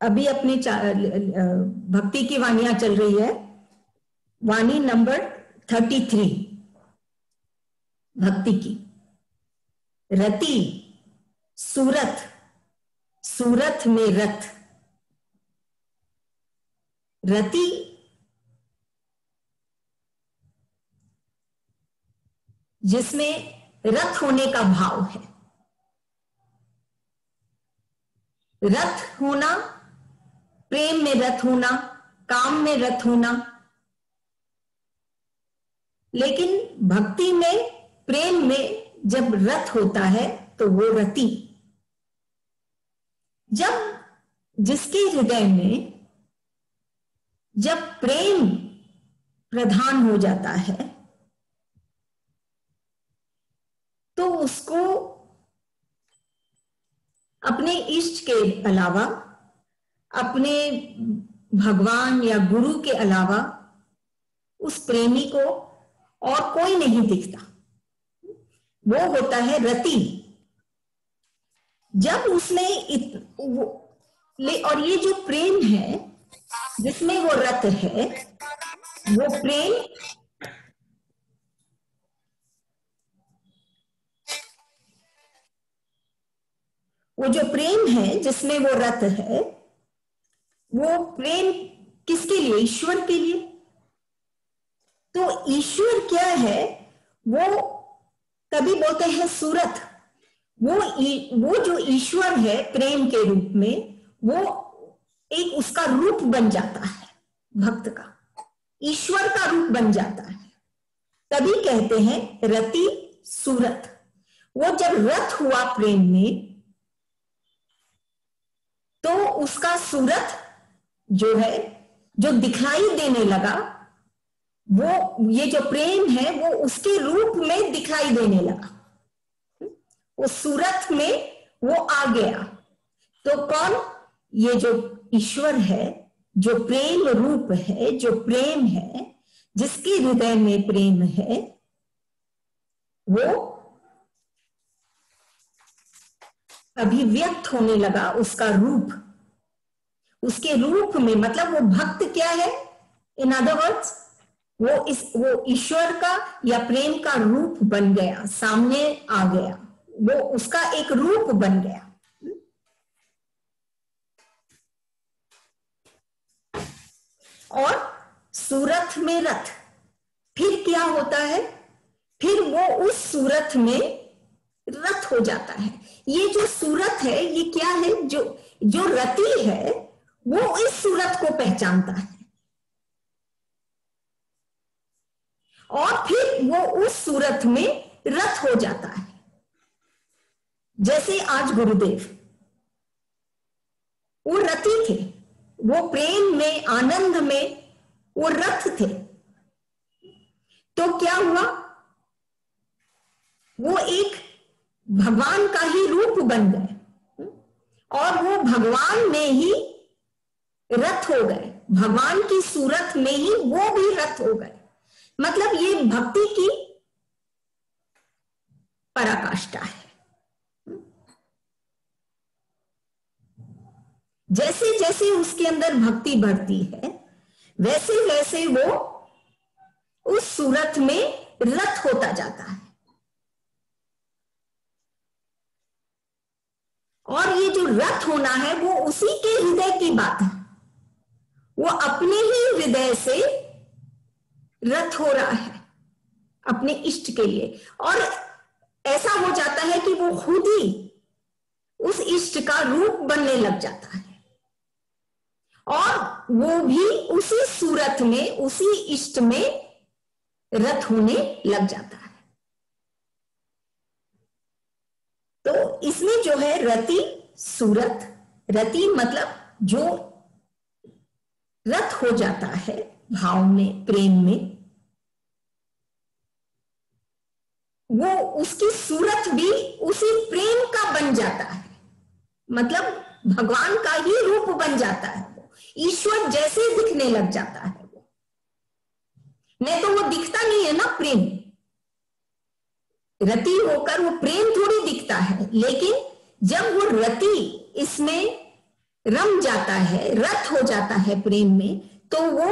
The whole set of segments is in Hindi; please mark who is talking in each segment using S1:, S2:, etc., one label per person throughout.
S1: अभी अपनी भक्ति की वाणियां चल रही है। वाणी नंबर 33 भक्ति की। रति सूरत, सूरत में रथ। रति जिसमें रथ होने का भाव है। रथ होना, प्रेम में रथ होना, काम में रथ होना। लेकिन भक्ति में, प्रेम में जब रथ होता है तो वो रति। जब जिसके हृदय में जब प्रेम प्रधान हो जाता है तो उसको अपने इष्ट के अलावा, अपने भगवान या गुरु के अलावा उस प्रेमी को और कोई नहीं दिखता। वो होता है रति। जब उसमें और ये जो प्रेम है जिसमें वो रत है, वो प्रेम वो जो प्रेम है जिसमें वो रत है, वो प्रेम किसके लिए? ईश्वर के लिए। तो ईश्वर क्या है? वो कभी बोलते हैं सूरत। वो जो ईश्वर है प्रेम के रूप में, वो एक उसका रूप बन जाता है, भक्त का ईश्वर का रूप बन जाता है। तभी कहते हैं रति सूरत। वो जब रथ हुआ प्रेम में तो उसका सूरत जो है, जो दिखाई देने लगा, वो ये जो प्रेम है वो उसके रूप में दिखाई देने लगा। वो सूरत में वो आ गया। तो कौन? ये जो ईश्वर है, जो प्रेम रूप है, जो प्रेम है, जिसके हृदय में प्रेम है, वो अभिव्यक्त होने लगा। उसका रूप, उसके रूप में, मतलब वो भक्त क्या है? इन अदर वर्ड्स वो ईश्वर का या प्रेम का रूप बन गया, सामने आ गया। वो उसका एक रूप बन गया। और सूरत में रथ, फिर क्या होता है? फिर वो उस सूरत में रथ हो जाता है। ये जो सूरत है ये क्या है? जो रति है वो इस सूरत को पहचानता है और फिर वो उस सूरत में रथ हो जाता है। जैसे आज गुरुदेव, वो रति थे, वो प्रेम में, आनंद में वो रथ थे। तो क्या हुआ? वो एक भगवान का ही रूप बन गए और वो भगवान में ही रथ हो गए। भगवान की सूरत में ही वो भी रथ हो गए। मतलब ये भक्ति की पराकाष्ठा है। जैसे जैसे उसके अंदर भक्ति बढ़ती है वैसे वैसे वो उस सूरत में रथ होता जाता है। और ये जो रथ होना है वो उसी के हृदय की बात है। वो अपने ही हृदय से रथ हो रहा है अपने इष्ट के लिए। और ऐसा हो जाता है कि वो खुद ही उस इष्ट का रूप बनने लग जाता है और वो भी उसी सूरत में, उसी इष्ट में रथ होने लग जाता है। तो इसमें जो है रति सूरत, रति मतलब जो रथ हो जाता है भाव में, प्रेम में, वो उसकी सूरत भी उसी प्रेम का बन जाता है। मतलब भगवान का ही रूप बन जाता है। वो ईश्वर जैसे दिखने लग जाता है। वो नहीं तो वो दिखता नहीं है ना प्रेम। रति होकर वो प्रेम थोड़ी दिखता है, लेकिन जब वो रति इसमें रम जाता है, रत हो जाता है प्रेम में, तो वो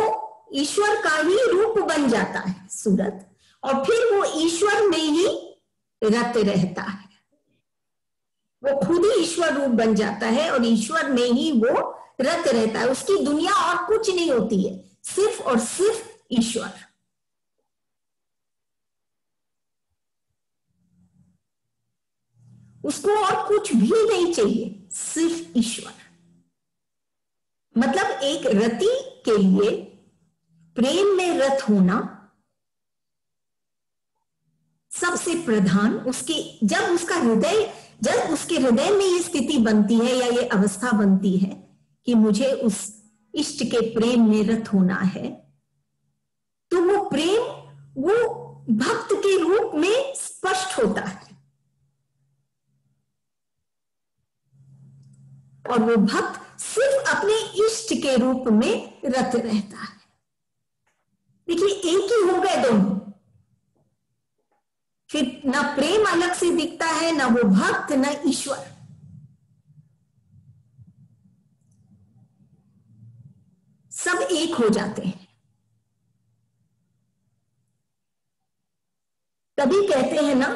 S1: ईश्वर का ही रूप बन जाता है सूरत, और फिर वो ईश्वर में ही रत रहता है। वो खुद ही ईश्वर रूप बन जाता है और ईश्वर में ही वो रत रहता है। उसकी दुनिया और कुछ नहीं होती है, सिर्फ और सिर्फ ईश्वर। उसको और कुछ भी नहीं चाहिए, सिर्फ ईश्वर। मतलब एक रति के लिए प्रेम में रत होना सबसे प्रधान, उसके जब उसके हृदय में ये स्थिति बनती है या ये अवस्था बनती है कि मुझे उस इष्ट के प्रेम में रत होना है, तो वो प्रेम वो भक्त के रूप में स्पष्ट होता है, और वो भक्त सिर्फ अपने इष्ट के रूप में रत रहता है। देखिए, एक ही हो गए दोनों, फिर ना प्रेम अलग से दिखता है, ना वो भक्त, ना ईश्वर। सब एक हो जाते हैं। तभी कहते हैं ना,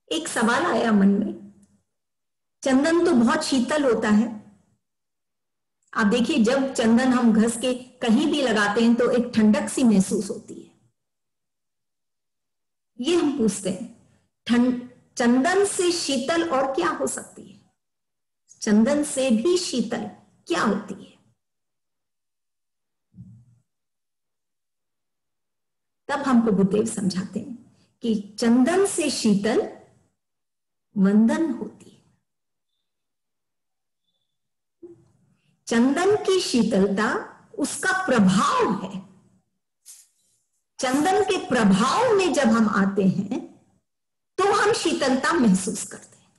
S1: एक सवाल आया मन में, चंदन तो बहुत शीतल होता है। आप देखिए, जब चंदन हम घस के कहीं भी लगाते हैं तो एक ठंडक सी महसूस होती है। ये हम पूछते हैं, चंदन से शीतल और क्या हो सकती है? चंदन से भी शीतल क्या होती है? तब हमको बुद्धदेव समझाते हैं कि चंदन से शीतल वंदन होती है। चंदन की शीतलता उसका प्रभाव है। चंदन के प्रभाव में जब हम आते हैं तो हम शीतलता महसूस करते हैं,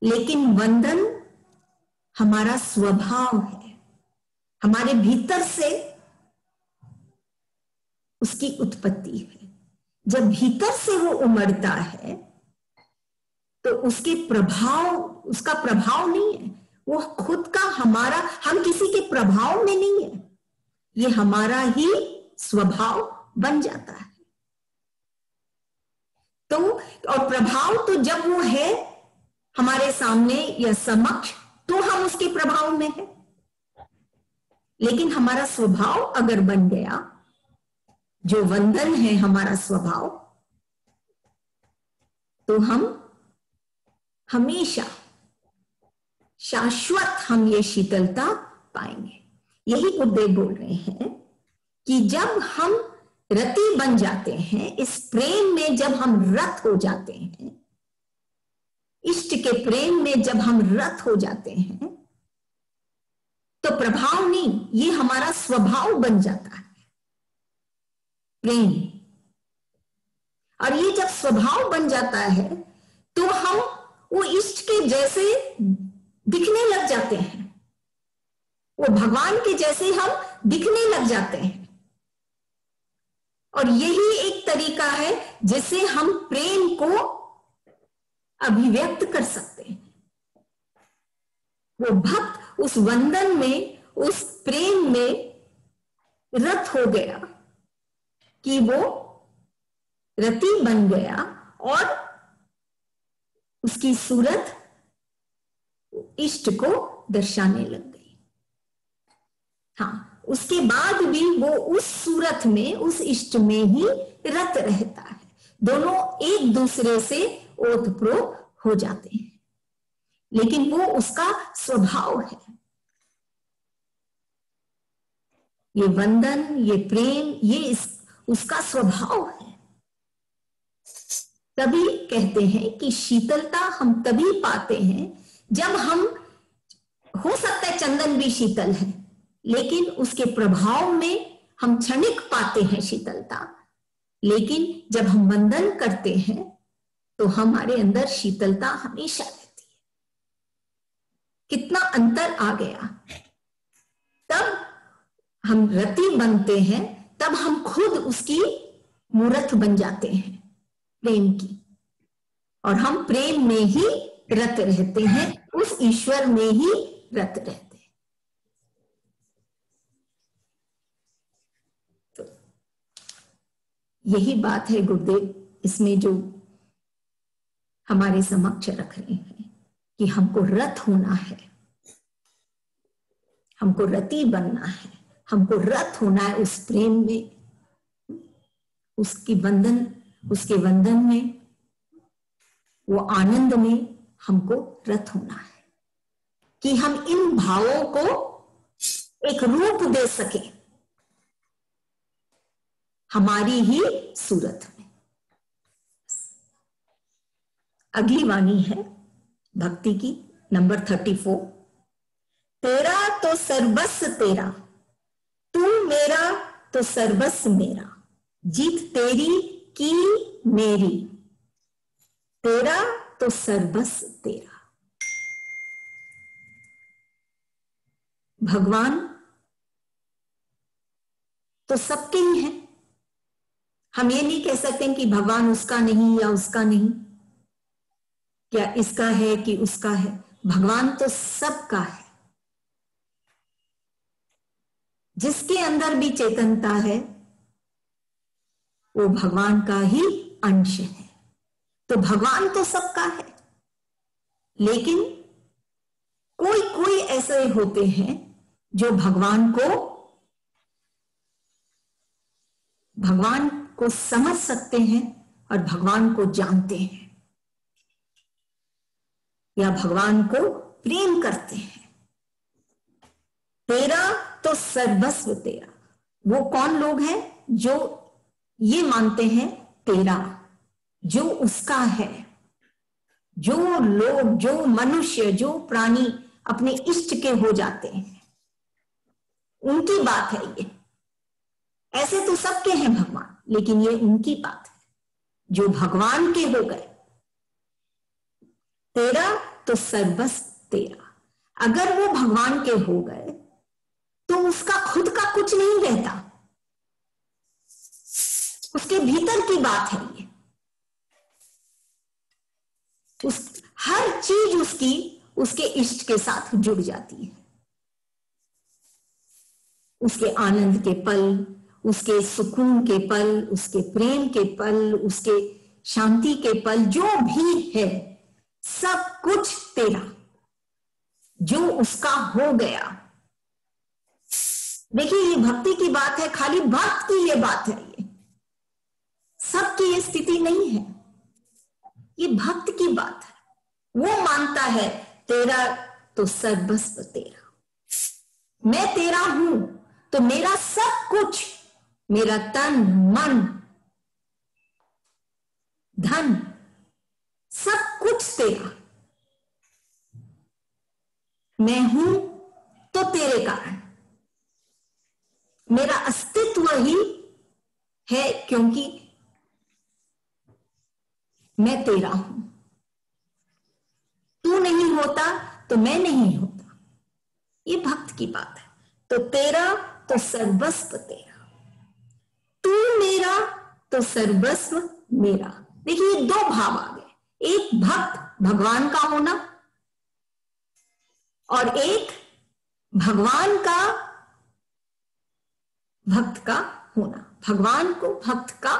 S1: लेकिन वंदन हमारा स्वभाव है, हमारे भीतर से उसकी उत्पत्ति है। जब भीतर से वो उमड़ता है तो उसका प्रभाव नहीं है, वो खुद का, हमारा, हम किसी के प्रभाव में नहीं है, ये हमारा ही स्वभाव बन जाता है। तो और प्रभाव तो जब वो है हमारे सामने या समक्ष, तो हम उसके प्रभाव में है। लेकिन हमारा स्वभाव अगर बन गया, जो वंदन है हमारा स्वभाव, तो हम हमेशा शाश्वत हम ये शीतलता पाएंगे। यही बुद्धदेव बोल रहे हैं कि जब हम रति बन जाते हैं, इस प्रेम में जब हम रत हो जाते हैं, इष्ट के प्रेम में जब हम रत हो जाते हैं, तो प्रभाव नहीं, ये हमारा स्वभाव बन जाता है प्रेम। और ये जब स्वभाव बन जाता है तो हम वो इष्ट के जैसे दिखने लग जाते हैं, वो भगवान के जैसे हम दिखने लग जाते हैं। और यही एक तरीका है जिससे हम प्रेम को अभिव्यक्त कर सकते हैं। वो भक्त उस वंदन में, उस प्रेम में रत हो गया कि वो रति बन गया और उसकी सूरत इष्ट को दर्शाने लग गई। हाँ, उसके बाद भी वो उस सूरत में, उस इष्ट में ही रत रहता है। दोनों एक दूसरे से ओतप्रोत हो जाते हैं, लेकिन वो उसका स्वभाव है। ये वंदन, ये प्रेम, ये उसका स्वभाव है। तभी कहते हैं कि शीतलता हम तभी पाते हैं जब हम, हो सकता है चंदन भी शीतल है, लेकिन उसके प्रभाव में हम क्षणिक पाते हैं शीतलता, लेकिन जब हम वंदन करते हैं तो हमारे अंदर शीतलता हमेशा रहती है। कितना अंतर आ गया। तब हम रति बनते हैं, तब हम खुद उसकी मूर्त बन जाते हैं प्रेम की। और हम प्रेम में ही रत रहते हैं, उस ईश्वर में ही रत रहते हैं। तो यही बात है गुरुदेव इसमें जो हमारे समक्ष रख रहे हैं कि हमको रत होना है, हमको रति बनना है, हमको रत होना है उस प्रेम में, उसके वंदन में, वो आनंद में हमको रत होना है कि हम इन भावों को एक रूप दे सके हमारी ही सूरत में। अगली वाणी है भक्ति की नंबर 34। तेरा तो सर्वस्व तेरा, तू मेरा तो सर्वस्व मेरा, जीत तेरी की मेरी, तेरा तो सर्वस्व तेरा। भगवान तो सबके ही हैं। हम ये नहीं कह सकते कि भगवान उसका नहीं या उसका नहीं, क्या इसका है कि उसका है। भगवान तो सबका है। जिसके अंदर भी चेतनता है वो भगवान का ही अंश है। तो भगवान तो सबका है, लेकिन कोई कोई ऐसे होते हैं जो भगवान को समझ सकते हैं और भगवान को जानते हैं या भगवान को प्रेम करते हैं। तेरा तो सर्वस्व तेरा, वो कौन लोग हैं जो ये मानते हैं तेरा, जो उसका है। जो लोग, जो मनुष्य, जो प्राणी अपने इष्ट के हो जाते हैं, उनकी बात है ये। ऐसे तो सबके हैं भगवान, लेकिन ये उनकी बात है जो भगवान के हो गए। तेरा तो सर्वस्व तेरा, अगर वो भगवान के हो गए तो उसका खुद का कुछ नहीं रहता, उसके भीतर की बात है ये। हर चीज उसकी उसके इष्ट के साथ जुड़ जाती है। उसके आनंद के पल, उसके सुकून के पल, उसके प्रेम के पल, उसके शांति के पल, जो भी है सब कुछ तेरा, जो उसका हो गया। देखिए ये भक्ति की बात है, खाली भक्त की ये बात है, ये सबकी ये स्थिति नहीं है, ये भक्त की बात है। वो मानता है तेरा तो सर्वस्व तेरा, मैं तेरा हूं तो मेरा सब कुछ, मेरा तन मन धन सब कुछ तेरा। मैं हूं तो तेरे कारण, मेरा अस्तित्व ही है क्योंकि मैं तेरा हूं। तू नहीं होता तो मैं नहीं होता, ये भक्त की बात है। तो तेरा तो सर्वस्व तेरा, तू मेरा तो सर्वस्व मेरा। देखिए दो भाव आ गए, एक भक्त भगवान का होना और एक भगवान का भक्त का होना, भगवान को भक्त का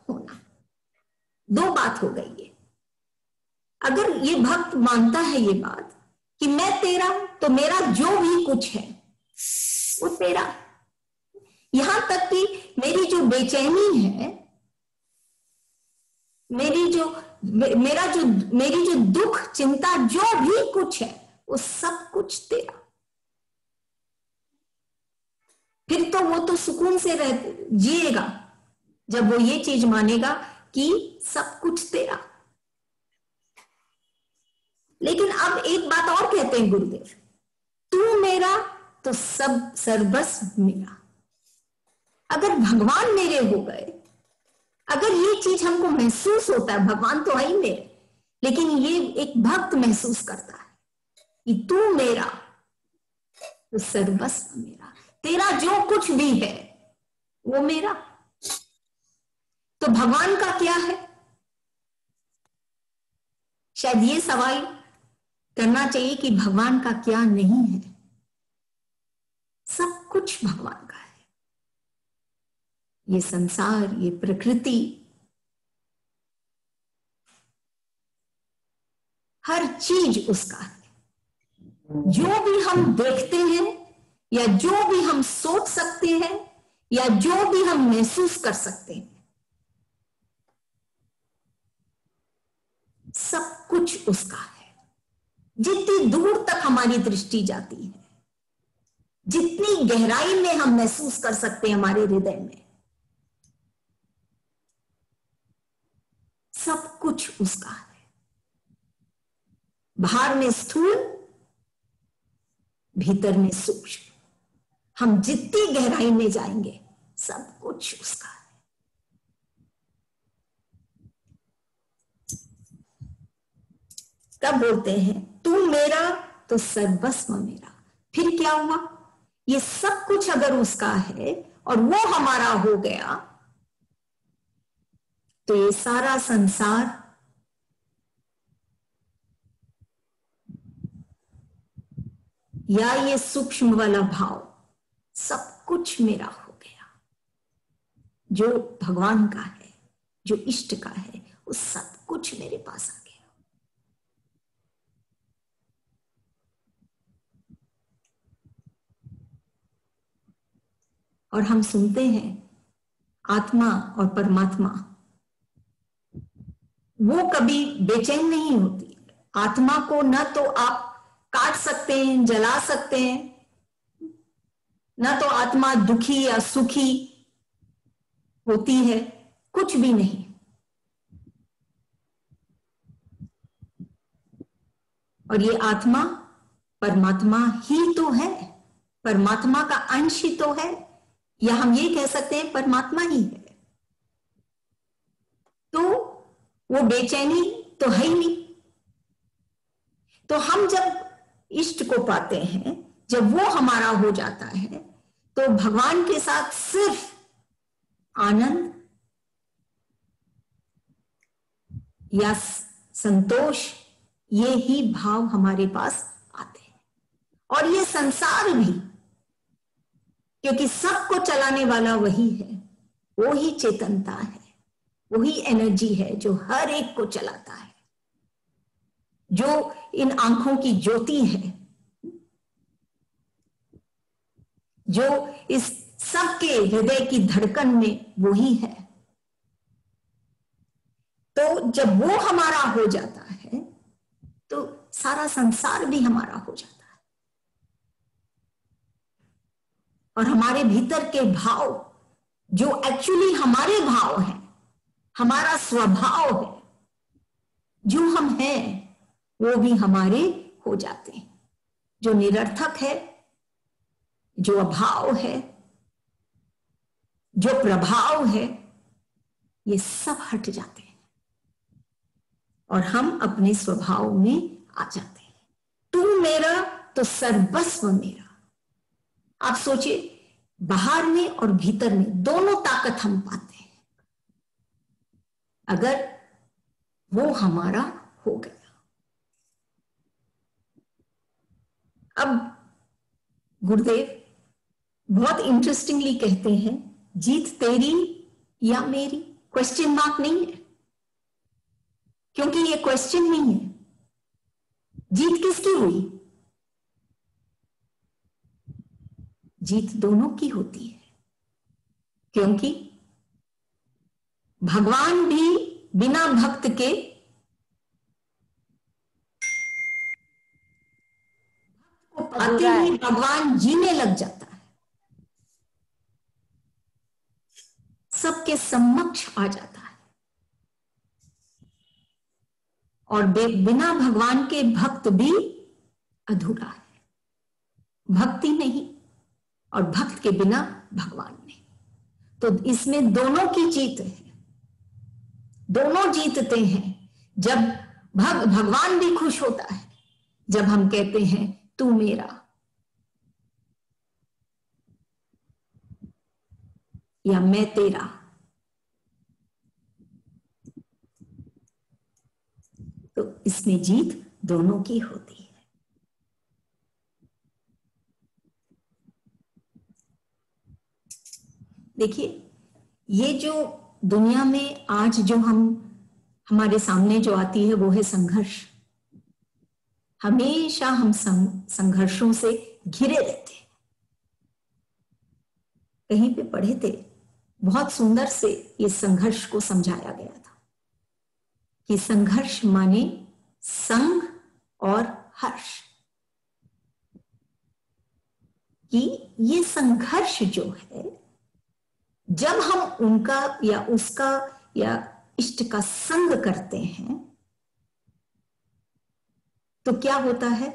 S1: होना। दो बात हो गई है। अगर ये भक्त मानता है ये बात कि मैं तेरा तो मेरा जो भी कुछ है वो तेरा, यहां तक कि मेरी जो बेचैनी है, मेरी जो दुख चिंता जो भी कुछ है वो सब कुछ तेरा। फिर तो वो तो सुकून से जिएगा जब वो ये चीज मानेगा कि सब कुछ तेरा। लेकिन अब एक बात और कहते हैं गुरुदेव, तू मेरा तो सब सर्वस्व मेरा। अगर भगवान मेरे हो गए, अगर ये चीज हमको महसूस होता है, भगवान तो है ही मेरे, लेकिन ये एक भक्त महसूस करता है कि तू मेरा तो सर्वस्व मेरा, तेरा जो कुछ भी है वो मेरा। तो भगवान का क्या है? शायद ये सवाल करना चाहिए कि भगवान का क्या नहीं है। सब कुछ भगवान का है। ये संसार, ये प्रकृति, हर चीज उसका है। जो भी हम देखते हैं या जो भी हम सोच सकते हैं या जो भी हम महसूस कर सकते हैं, सब कुछ उसका है। जितनी दूर तक हमारी दृष्टि जाती है, जितनी गहराई में हम महसूस कर सकते हैं हमारे हृदय में, सब कुछ उसका है। बाहर में स्थूल, भीतर में सूक्ष्म। हम जितनी गहराई में जाएंगे, सब कुछ उसका है। तब बोलते हैं तू मेरा तो सर्वस्व मेरा। फिर क्या हुआ? ये सब कुछ अगर उसका है और वो हमारा हो गया, तो ये सारा संसार या ये सूक्ष्म वाला भाव, सब कुछ मेरा हो गया। जो भगवान का है, जो इष्ट का है, वो सब कुछ मेरे पास आ गया। और हम सुनते हैं आत्मा और परमात्मा वो कभी बेचैन नहीं होती। आत्मा को न तो आप काट सकते हैं, जला सकते हैं, न तो आत्मा दुखी या सुखी होती है, कुछ भी नहीं। और ये आत्मा परमात्मा ही तो है, परमात्मा का अंश ही तो है, या हम ये कह सकते हैं परमात्मा ही है। तो वो बेचैनी तो है ही नहीं। तो हम जब इष्ट को पाते हैं, जब वो हमारा हो जाता है, तो भगवान के साथ सिर्फ आनंद या संतोष, ये ही भाव हमारे पास आते हैं। और ये संसार भी, क्योंकि सबको चलाने वाला वही है, वो ही चेतनता है, वही एनर्जी है जो हर एक को चलाता है, जो इन आंखों की ज्योति है, जो इस सबके हृदय की धड़कन में वही है। तो जब वो हमारा हो जाता है, तो सारा संसार भी हमारा हो जाता है। और हमारे भीतर के भाव, जो एक्चुअली हमारे भाव हैं, हमारा स्वभाव है, जो हम हैं, वो भी हमारे हो जाते हैं। जो निरर्थक है, जो अभाव है, जो प्रभाव है, ये सब हट जाते हैं और हम अपने स्वभाव में आ जाते हैं। तू मेरा तो सर्वस्व मेरा। आप सोचिए, बाहर में और भीतर में दोनों ताकत हम पाते हैं अगर वो हमारा हो गया। अब गुरुदेव बहुत इंटरेस्टिंगली कहते हैं, जीत तेरी या मेरी? क्वेश्चन मार्क नहीं है, क्योंकि ये क्वेश्चन नहीं है। जीत किसकी हुई? जीत दोनों की होती है, क्योंकि भगवान भी बिना भक्त के को पाते ही भगवान जीने लग जाता है, सबके समक्ष आ जाता है। और बिना भगवान के भक्त भी अधूरा है। भक्ति नहीं और भक्त के बिना भगवान नहीं। तो इसमें दोनों की जीत है, दोनों जीतते हैं। जब भगवान भी खुश होता है जब हम कहते हैं तू मेरा या मैं तेरा। तो इसमें जीत दोनों की होती है। देखिए, ये जो दुनिया में आज जो हमारे सामने जो आती है वो है संघर्ष। हमेशा हम संघर्षों से घिरे रहते हैं। कहीं पे पढ़े थे, बहुत सुंदर से ये संघर्ष को समझाया गया था कि संघर्ष माने संग और हर्ष, कि ये संघर्ष जो है जब हम उनका या उसका या इष्ट का संग करते हैं तो क्या होता है,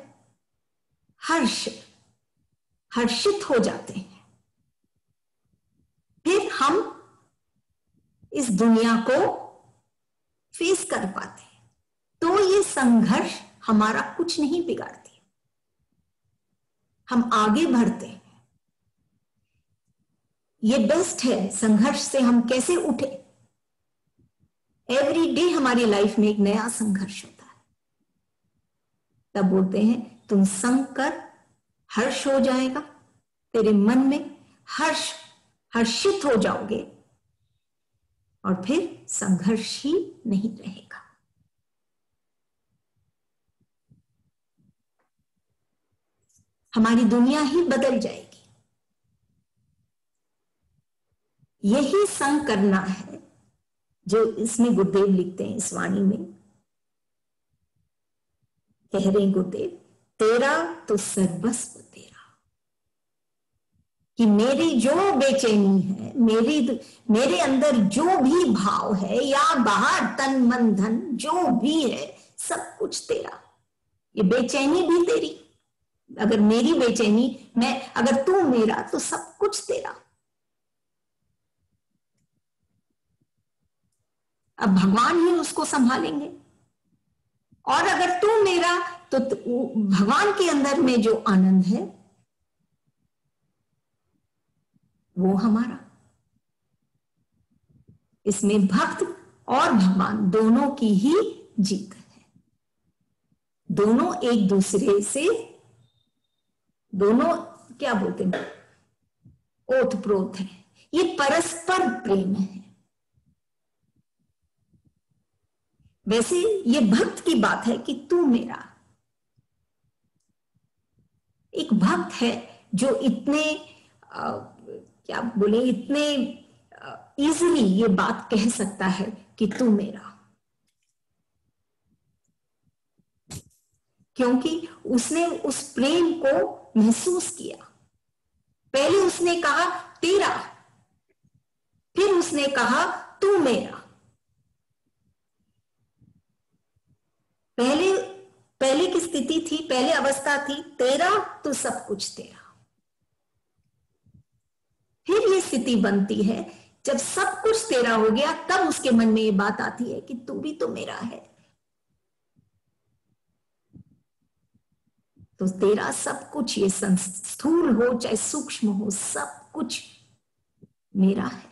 S1: हर्षित हो जाते हैं। फिर हम इस दुनिया को फेस कर पाते हैं। तो ये संघर्ष हमारा कुछ नहीं बिगाड़ती, हम आगे बढ़ते हैं। ये बेस्ट है, संघर्ष से हम कैसे उठे। एवरी डे हमारी लाइफ में एक नया संघर्ष होता है। तब बोलते हैं तुम संग कर, हर्ष हो जाएगा, तेरे मन में हर्षित हो जाओगे और फिर संघर्ष ही नहीं रहेगा। हमारी दुनिया ही बदल जाएगी। यही संग करना है जो इसमें गुरुदेव लिखते हैं, इस वाणी में कह रहे गुरुदेव, तेरा तो सर्वस्व तेरा, कि मेरी जो बेचैनी है, मेरे अंदर जो भी भाव है या बाहर तन मन धन जो भी है, सब कुछ तेरा। ये बेचैनी भी तेरी, अगर मेरी बेचैनी, अगर तू मेरा, तो सब कुछ तेरा। अब भगवान ही उसको संभालेंगे। और अगर तू मेरा, तो भगवान के अंदर में जो आनंद है वो हमारा। इसमें भक्त और भगवान दोनों की ही जीत है। दोनों एक दूसरे से, दोनों क्या बोलते हैं, ओतप्रोत है। ये परस्पर प्रेम है। वैसे ये भक्त की बात है कि तू मेरा। एक भक्त है जो इतने क्या बोले, इतने इजीली ये बात कह सकता है कि तू मेरा, क्योंकि उसने उस प्रेम को महसूस किया। पहले उसने कहा तेरा, फिर उसने कहा तू मेरा। पहले की स्थिति थी, पहले अवस्था थी तेरा तो सब कुछ तेरा। फिर ये स्थिति बनती है जब सब कुछ तेरा हो गया, तब उसके मन में ये बात आती है कि तू भी तो मेरा है। तो तेरा सब कुछ, ये स्थूल हो चाहे सूक्ष्म हो, सब कुछ मेरा है।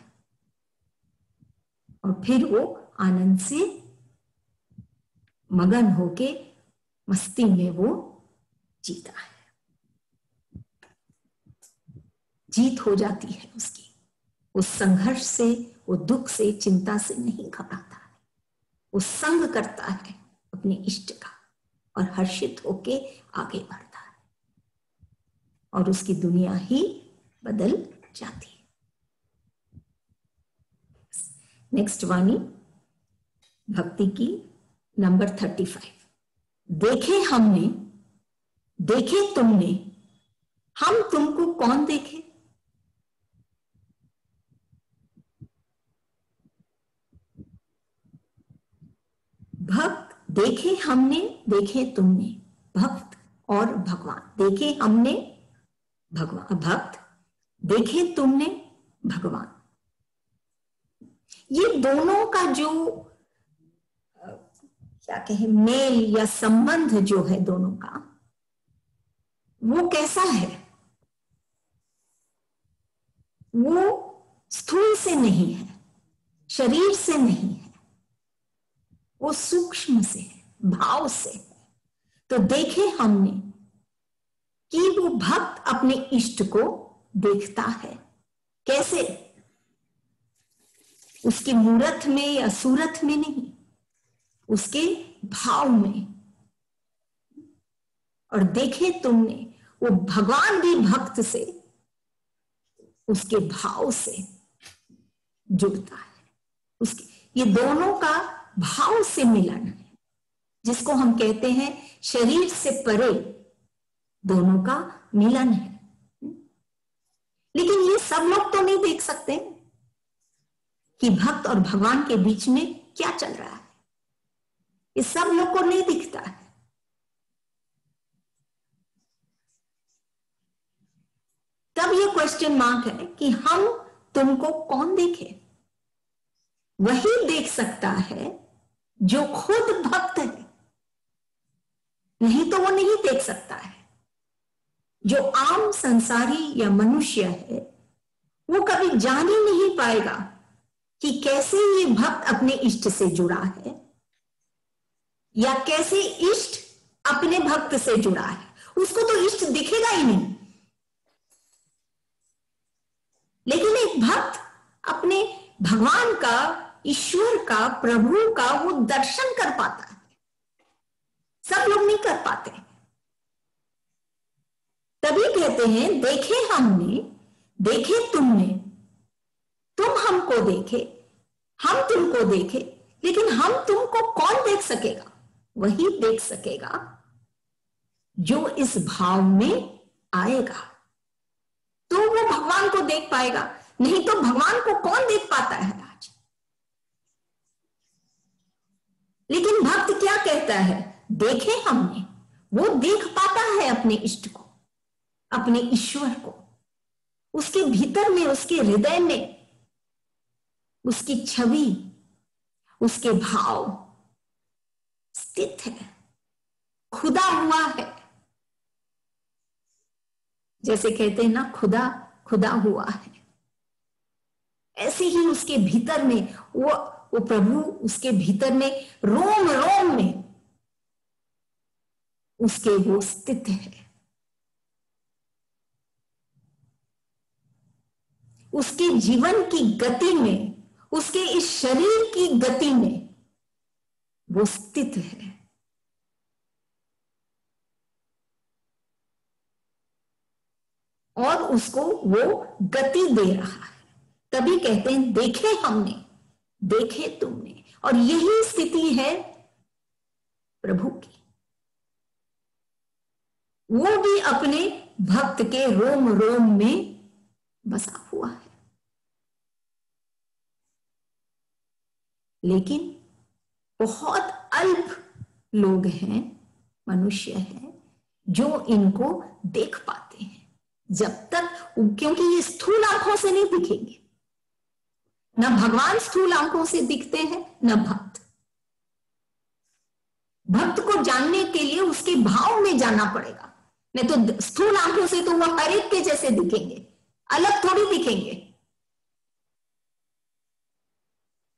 S1: और फिर वो आनंद से मगन होके मस्ती में वो जीता है, जीत हो जाती है उसकी। उस संघर्ष से, वो दुख से, चिंता से नहीं घबराता है। वो संग करता है अपने इष्ट का और हर्षित होके आगे बढ़ता है और उसकी दुनिया ही बदल जाती है। नेक्स्ट वाणी भक्ति की नंबर 35। देखे हमने, देखे तुमने, हम तुमको कौन देखे। भक्त देखे हमने, देखे तुमने, भक्त और भगवान। देखे हमने भगवान, भक्त देखे तुमने भगवान। ये दोनों का जो क्या कहे मेल या संबंध जो है दोनों का, वो कैसा है। वो स्थूल से नहीं है, शरीर से नहीं है, वो सूक्ष्म से है, भाव से है। तो देखे हमने कि वो भक्त अपने इष्ट को देखता है कैसे, उसके मूरत में या सूरत में नहीं, उसके भाव में। और देखे तुमने, वो भगवान भी भक्त से उसके भाव से जुड़ता है, उसके ये दोनों का भाव से मिलन है, जिसको हम कहते हैं शरीर से परे दोनों का मिलन है। लेकिन ये सब लोग तो नहीं देख सकते कि भक्त और भगवान के बीच में क्या चल रहा है, ये सब लोग को नहीं दिखता है। तब ये क्वेश्चन मार्क है कि हम तुमको कौन देखे। वही देख सकता है जो खुद भक्त है, नहीं तो वो नहीं देख सकता है। जो आम संसारी या मनुष्य है वो कभी जान ही नहीं पाएगा कि कैसे ये भक्त अपने इष्ट से जुड़ा है या कैसे इष्ट अपने भक्त से जुड़ा है। उसको तो इष्ट दिखेगा ही नहीं। लेकिन एक भक्त अपने भगवान का, ईश्वर का, प्रभु का वो दर्शन कर पाता है, सब लोग नहीं कर पाते। तभी कहते हैं देखे हमने, देखे तुमने, तुम हमको देखे, हम तुमको देखे। लेकिन हम तुमको कौन देख सकेगा? वही देख सकेगा जो इस भाव में आएगा, तो वो भगवान को देख पाएगा। नहीं तो भगवान को कौन देख पाता है आज। लेकिन भक्त क्या कहता है? देखे हमने, वो देख पाता है अपने इष्ट को, अपने ईश्वर को। उसके भीतर में, उसके हृदय में उसकी छवि, उसके भाव स्थित है, खुदा हुआ है। जैसे कहते हैं ना, खुदा खुदा हुआ है, ऐसे ही उसके भीतर में वो प्रभु, उसके भीतर में रोम रोम में उसके वो स्थित है। उसके जीवन की गति में, उसके इस शरीर की गति में वो स्थित है। और उसको वो गति दे रहा है। तभी कहते हैं देखे हमने, देखे तुमने। और यही स्थिति है प्रभु की। वो भी अपने भक्त के रोम रोम में बसा हुआ है। लेकिन बहुत अल्प लोग हैं, मनुष्य हैं, जो इनको देख पाते हैं। जब तक, क्योंकि ये स्थूल आंखों से नहीं दिखेंगे, न भगवान स्थूल आंखों से दिखते हैं, न भक्त। भक्त को जानने के लिए उसके भाव में जाना पड़ेगा। नहीं तो स्थूल आंखों से तो वह हर एक के जैसे दिखेंगे, अलग थोड़ी दिखेंगे।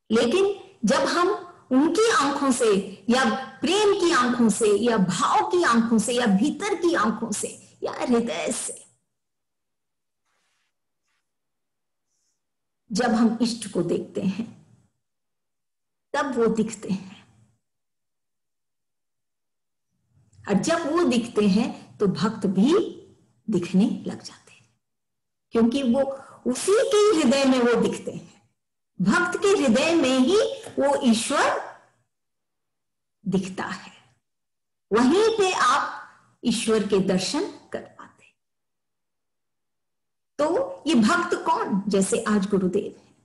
S1: लेकिन जब हम उनकी आंखों से, या प्रेम की आंखों से, या भाव की आंखों से, या भीतर की आंखों से, या हृदय से, जब हम इष्ट को देखते हैं, तब वो दिखते हैं। और जब वो दिखते हैं तो भक्त भी दिखने लग जाते हैं, क्योंकि वो उसी के हृदय में वो दिखते हैं। भक्त के हृदय में ही वो ईश्वर दिखता है। वहीं पे आप ईश्वर के दर्शन कर पाते। तो ये भक्त कौन? जैसे आज गुरुदेव है।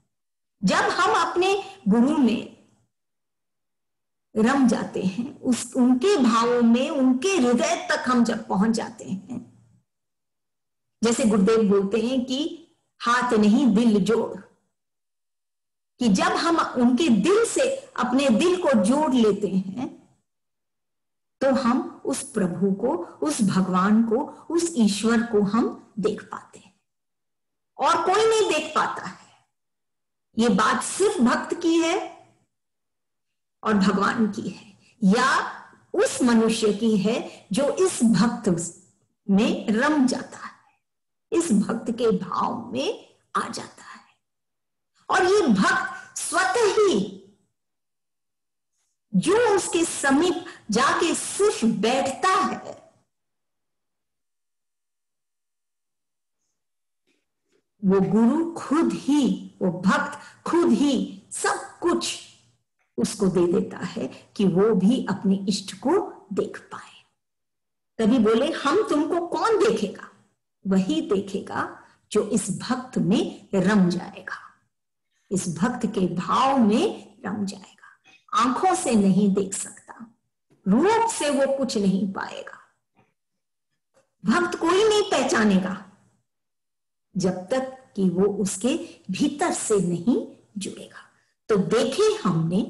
S1: जब हम अपने गुरु में रम जाते हैं, उनके भावों में, उनके हृदय तक हम जब पहुंच जाते हैं, जैसे गुरुदेव बोलते हैं कि हाथ नहीं दिल जोड़, कि जब हम उनके दिल से अपने दिल को जोड़ लेते हैं तो हम उस प्रभु को, उस भगवान को, उस ईश्वर को हम देख पाते हैं। और कोई नहीं देख पाता है। ये बात सिर्फ भक्त की है और भगवान की है, या उस मनुष्य की है जो इस भक्त में रम जाता है, इस भक्त के भाव में आ जाता है। और ये भक्त स्वतः ही जो उसके समीप जाके सिर्फ बैठता है, वो गुरु खुद ही, वो भक्त खुद ही सब कुछ उसको दे देता है कि वो भी अपने इष्ट को देख पाए। तभी बोले हम तुमको कौन देखेगा, वही देखेगा जो इस भक्त में रम जाएगा, इस भक्त के भाव में रम जाएगा। आंखों से नहीं देख सकता, रूप से वो कुछ नहीं पाएगा, भक्त कोई नहीं पहचानेगा जब तक कि वो उसके भीतर से नहीं जुड़ेगा। तो देखे हमने,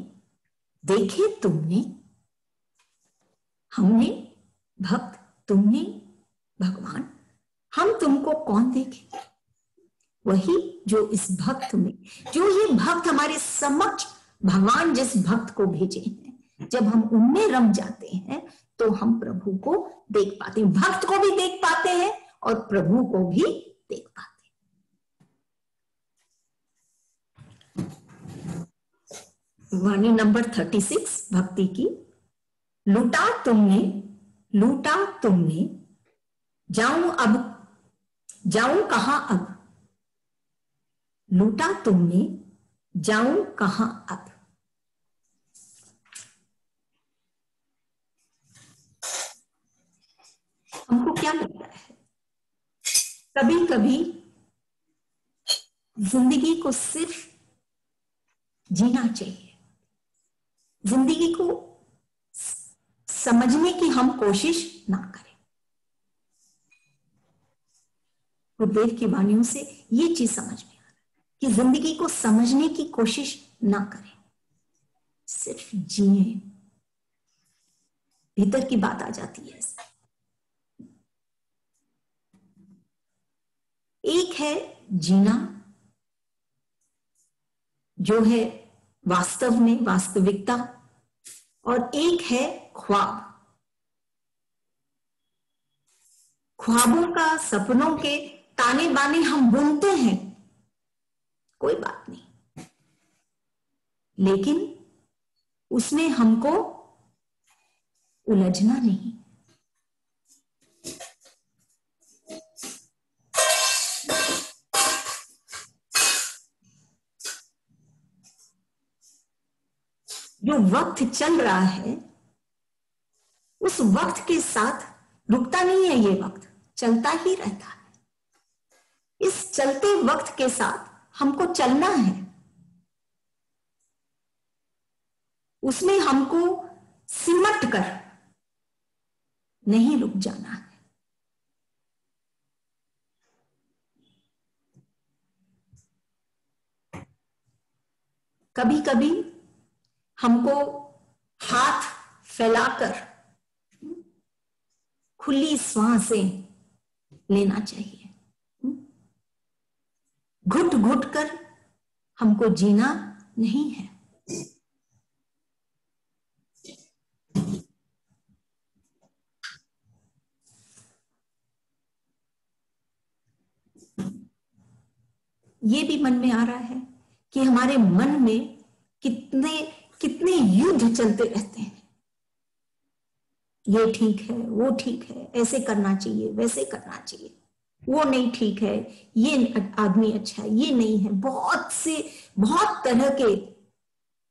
S1: देखे तुमने, हमने भक्त, तुमने भगवान, हम तुमको कौन देखे, वही जो इस भक्त में, जो ये भक्त हमारे समक्ष भगवान जिस भक्त को भेजे हैं, जब हम उनमें रम जाते हैं तो हम प्रभु को देख पाते हैं, भक्त को भी देख पाते हैं और प्रभु को भी देख पाते हैं। वाणी नंबर 36 भक्ति की। लूटा तुमने, लूटा तुमने, जाऊं अब, जाऊं कहां अब, लूटा तुमने, जाऊं कहां अब। हमको क्या लगता है, कभी कभी जिंदगी को सिर्फ जीना चाहिए, जिंदगी को समझने की हम कोशिश ना करें। गुरुदेव की वाणियों से ये चीज समझ में आ रहा है कि जिंदगी को समझने की कोशिश ना करें, सिर्फ जिए। भीतर की बात आ जाती है। एक है जीना, जो है वास्तव में वास्तविकता, और एक है ख्वाब। ख्वाबों का, सपनों के ताने बाने हम बुनते हैं, कोई बात नहीं, लेकिन उसमें हमको उलझना नहीं। जो वक्त चल रहा है उस वक्त के साथ रुकता नहीं है, ये वक्त चलता ही रहता है। इस चलते वक्त के साथ हमको चलना है, उसमें हमको सिमट कर नहीं रुक जाना है। कभी कभी हमको हाथ फैलाकर खुली सांसें लेना चाहिए, घुट घुट कर हमको जीना नहीं है। ये भी मन में आ रहा है कि हमारे मन में कितने कितने युद्ध चलते रहते हैं, ये ठीक है, वो ठीक है, ऐसे करना चाहिए, वैसे करना चाहिए, वो नहीं ठीक है, ये आदमी अच्छा है, ये नहीं है, बहुत तरह के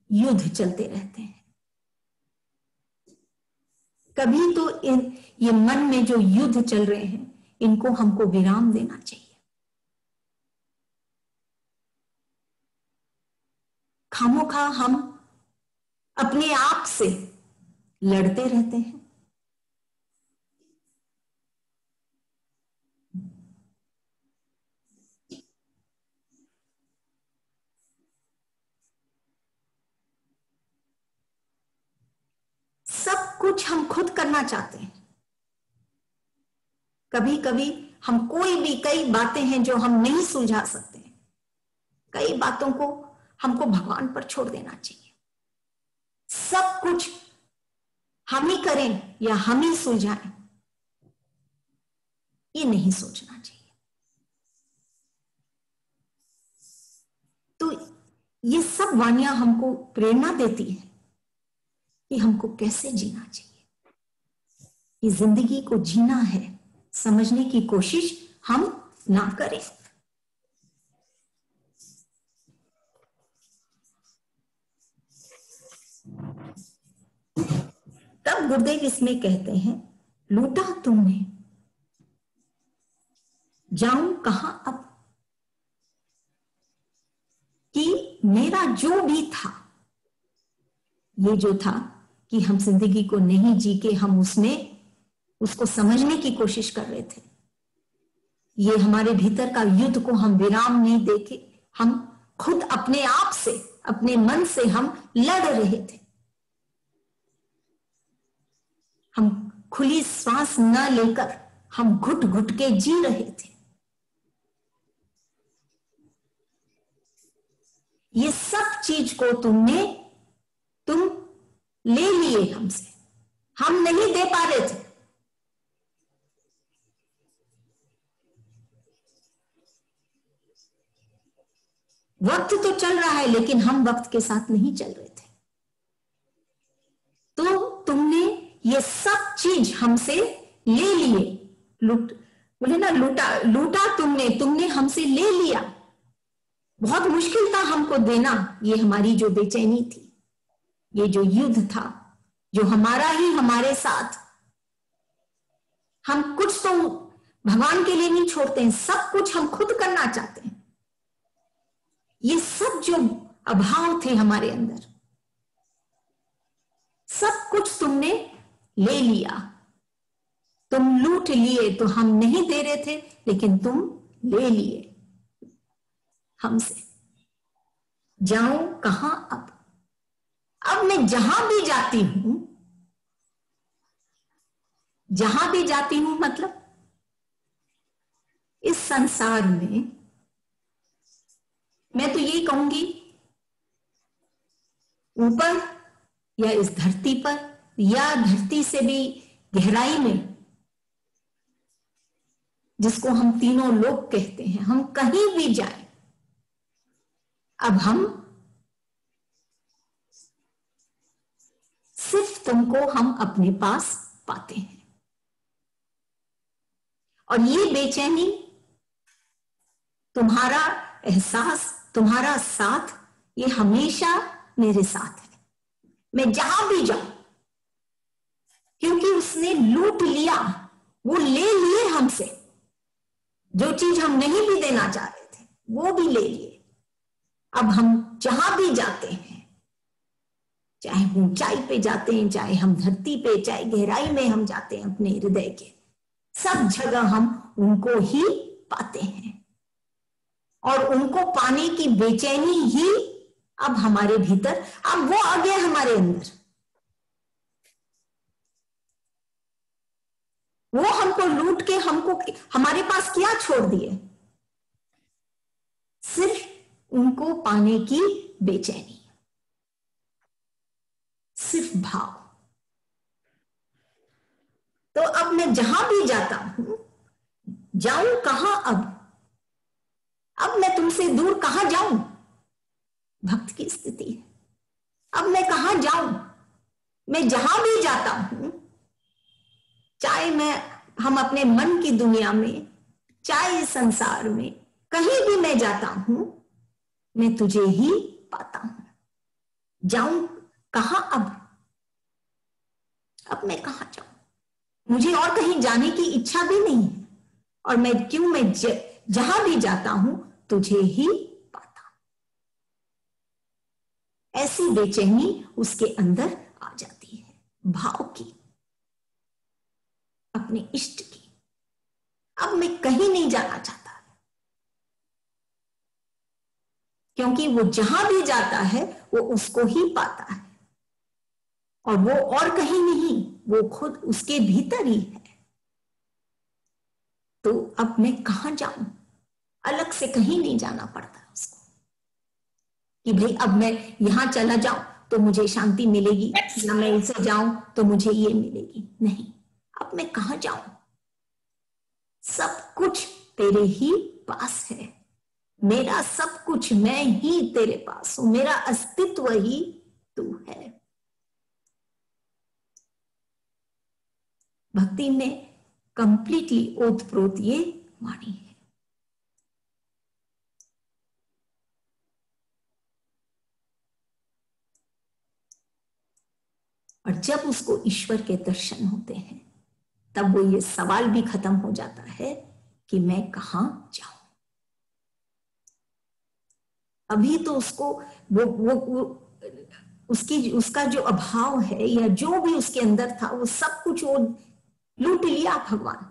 S1: युद्ध चलते रहते हैं। कभी तो ये मन में जो युद्ध चल रहे हैं, इनको हमको विराम देना चाहिए। खामोखा हम अपने आप से लड़ते रहते हैं। सब कुछ हम खुद करना चाहते हैं। कभी कभी हम कई बातें हैं जो हम नहीं सुलझा सकते, कई बातों को हमको भगवान पर छोड़ देना चाहिए। सब कुछ हम ही करें या हम ही सुलझाएं, ये नहीं सोचना चाहिए। तो ये सब वाणियां हमको प्रेरणा देती है कि हमको कैसे जीना चाहिए। ये जिंदगी को जीना है, समझने की कोशिश हम ना करें। तब गुरुदेव इसमें कहते हैं, लूटा तुमने, जाऊं कहां अब, कि मेरा जो भी था, ये जो था कि हम जिंदगी को नहीं जी के हम उसको समझने की कोशिश कर रहे थे, ये हमारे भीतर का युद्ध को हम विराम नहीं देके हम खुद अपने आप से, अपने मन से हम लड़ रहे थे। हम खुली सांस न लेकर हम घुट घुट के जी रहे थे। ये सब चीज को तुम ले लिए हमसे, हम नहीं दे पा रहे थे। वक्त तो चल रहा है लेकिन हम वक्त के साथ नहीं चल रहे थे। तो तुमने ये सब चीज हमसे ले लिए, बोले ना, लूटा तुमने हमसे ले लिया। बहुत मुश्किल था हमको देना, ये हमारी जो बेचैनी थी, ये जो युद्ध था, जो हमारा ही हमारे साथ, हम कुछ तो भगवान के लिए नहीं छोड़ते हैं, सब कुछ हम खुद करना चाहते हैं। ये सब जो अभाव थे हमारे अंदर, सब कुछ तुमने ले लिया। तुम लूट लिए, तो हम नहीं दे रहे थे लेकिन तुम ले लिए हमसे। जाऊं कहां अब मैं जहां भी जाती हूं मतलब इस संसार में, मैं तो यही कहूंगी, ऊपर या इस धरती पर या धरती से भी गहराई में, जिसको हम तीनों लोग कहते हैं, हम कहीं भी जाएं, अब हम सिर्फ तुमको हम अपने पास पाते हैं। और ये बेचैनी, तुम्हारा एहसास, तुम्हारा साथ, ये हमेशा मेरे साथ है, मैं जहां भी जाऊं, क्योंकि उसने लूट लिया, वो ले लिए हमसे। जो चीज हम नहीं भी देना चाह रहे थे वो भी ले लिए। अब हम जहां भी जाते हैं, चाहे ऊंचाई पे जाते हैं, चाहे हम धरती पे, चाहे गहराई में हम जाते हैं अपने हृदय के, सब जगह हम उनको ही पाते हैं। और उनको पाने की बेचैनी ही अब हमारे भीतर, अब वो आ गया हमारे अंदर, वो हमको लूट के हमको हमारे पास क्या छोड़ दिए, सिर्फ उनको पाने की बेचैनी, सिर्फ भाव। तो अब मैं जहां भी जाता हूं, जाऊं कहां अब मैं तुमसे दूर कहां जाऊं, भक्त की स्थिति है। अब मैं कहां जाऊं, मैं जहां भी जाता हूं, चाहे हम अपने मन की दुनिया में, चाहे संसार में, कहीं भी मैं जाता हूं, मैं तुझे ही पाता हूं। जाऊं कहां अब मैं कहां जाऊं, मुझे और कहीं जाने की इच्छा भी नहीं है। और मैं जहां भी जाता हूं तुझे ही पाता हूं। ऐसी बेचैनी उसके अंदर आ जाती है, भाव की, अपने इष्ट की। अब मैं कहीं नहीं जाना चाहता, क्योंकि वो जहां भी जाता है वो उसको ही पाता है, और वो और कहीं नहीं, वो खुद उसके भीतर ही है। तो अब मैं कहां जाऊं, अलग से कहीं नहीं जाना पड़ता उसको कि भाई अब मैं यहां चला जाऊं, तो मुझे शांति मिलेगी, या मैं इसे जाऊं तो मुझे ये मिलेगी। नहीं, अब मैं कहां जाऊं? सब कुछ तेरे ही पास है, मेरा सब कुछ, मैं ही तेरे पास हूं, मेरा अस्तित्व ही तू है। भक्ति में कंप्लीटली ओतप्रोत ये वाणी है। और जब उसको ईश्वर के दर्शन होते हैं तब वो ये सवाल भी खत्म हो जाता है कि मैं कहां जाऊं। अभी तो उसको वो उसका जो अभाव है या जो भी उसके अंदर था वो सब कुछ वो लूट लिया भगवान।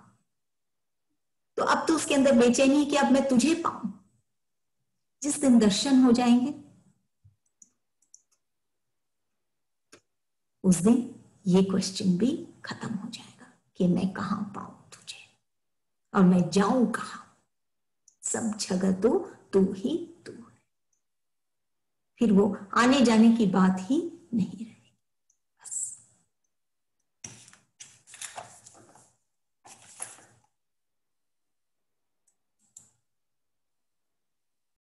S1: तो अब तो उसके अंदर बेचैनी कि अब मैं तुझे पाऊं। जिस दिन दर्शन हो जाएंगे उस दिन ये क्वेश्चन भी खत्म हो जाएगा कि मैं कहां पाऊं तुझे और मैं जाऊं कहां। सब जगह तो तू ही तू है। फिर वो आने जाने की बात ही नहीं रही।